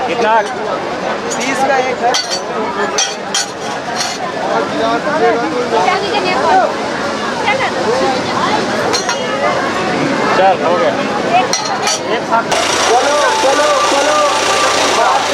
कितना 30 का एक है। चल हो गया एक साथ चलो चलो चलो चलो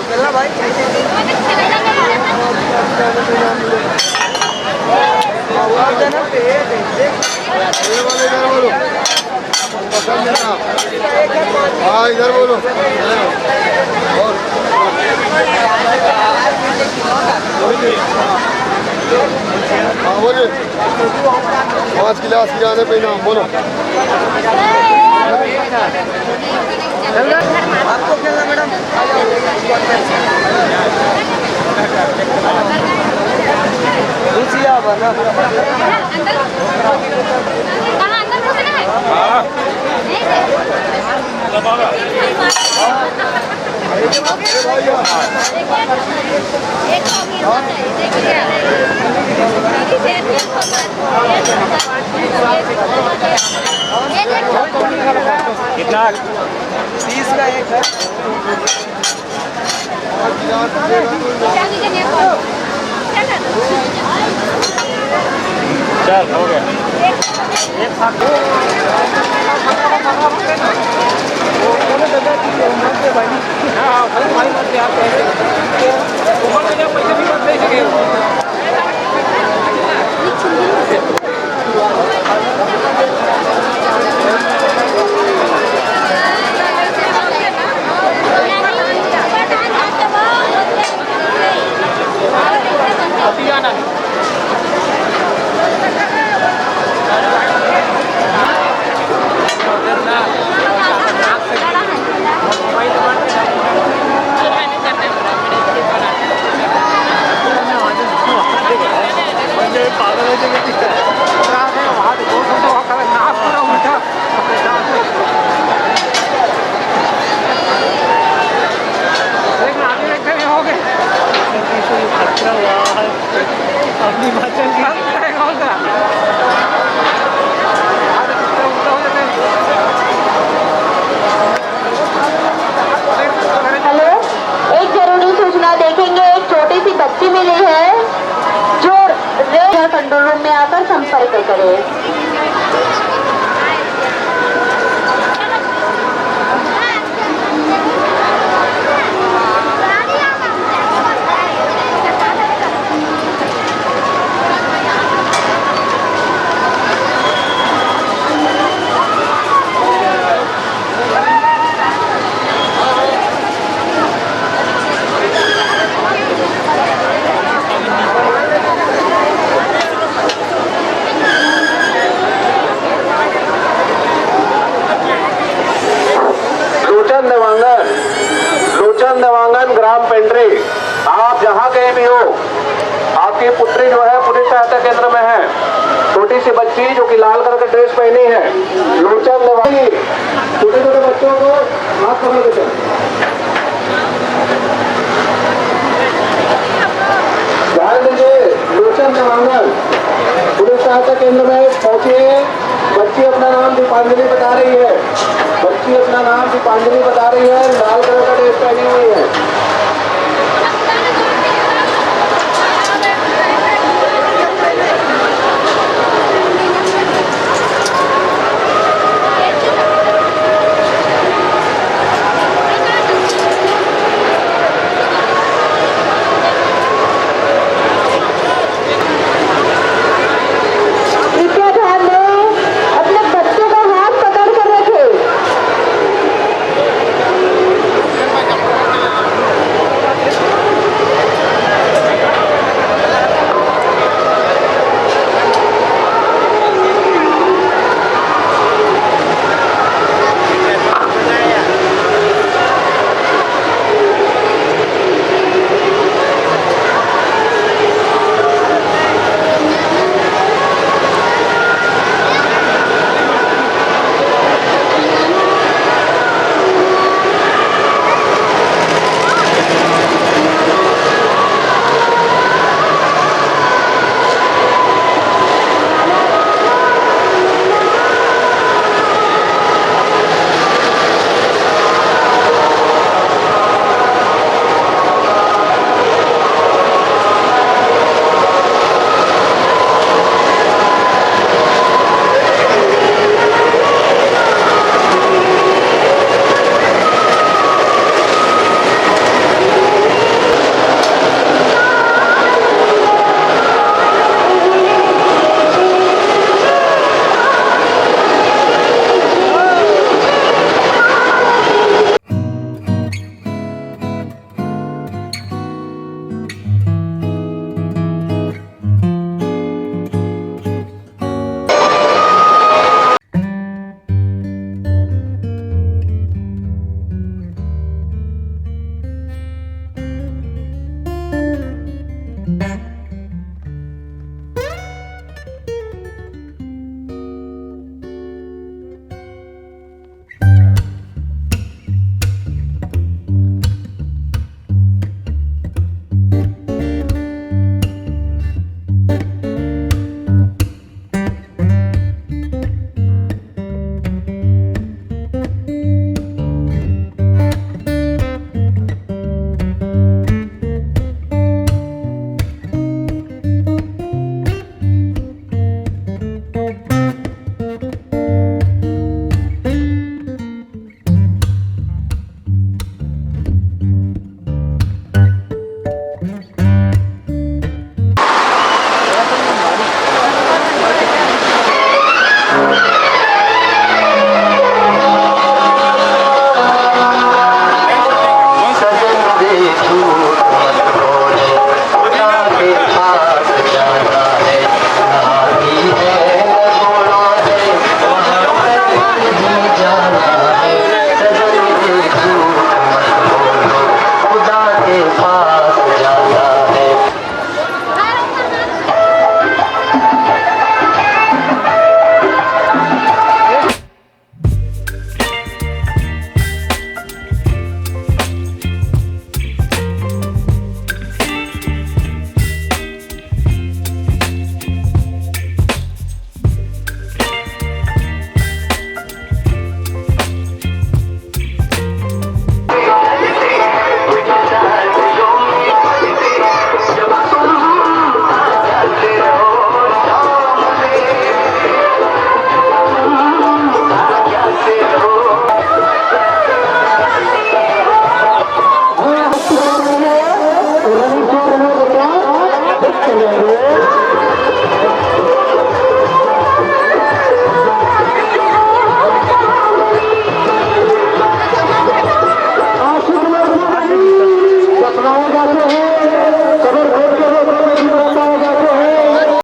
चलना भाई हाँ इधर बोलो हाँ बोलिए 5 गिलास किराने पे नाम बोलो आपको खेलना मैडम बना कितना 30 का एक है। चल हो गया एक साथ अपनी बात चल हेलो, एक जरूरी सूचना देखेंगे। एक छोटी सी बच्ची मिली है जो कंट्रोल रूम में आकर संपर्क करें। लोचन देवांगन ग्राम पेंड्री, आप जहाँ कहीं भी हो, आपकी पुत्री जो है पुलिस सहायता केंद्र में है। छोटी सी बच्ची जो कि लाल कलर का ड्रेस पहनी है, लोचन देवांगन। छोटे छोटे बच्चों को हाथ पकड़ के चलो। ध्यान दीजिए, लोचन देवांगन पुलिस सहायता केंद्र में पहुंचिए। बच्ची अपना नाम दीपांजलि बता रही है। बच्ची अपना नाम दीपांजलि बता रही है, लाल कलर का ड्रेस पहनी हुई है।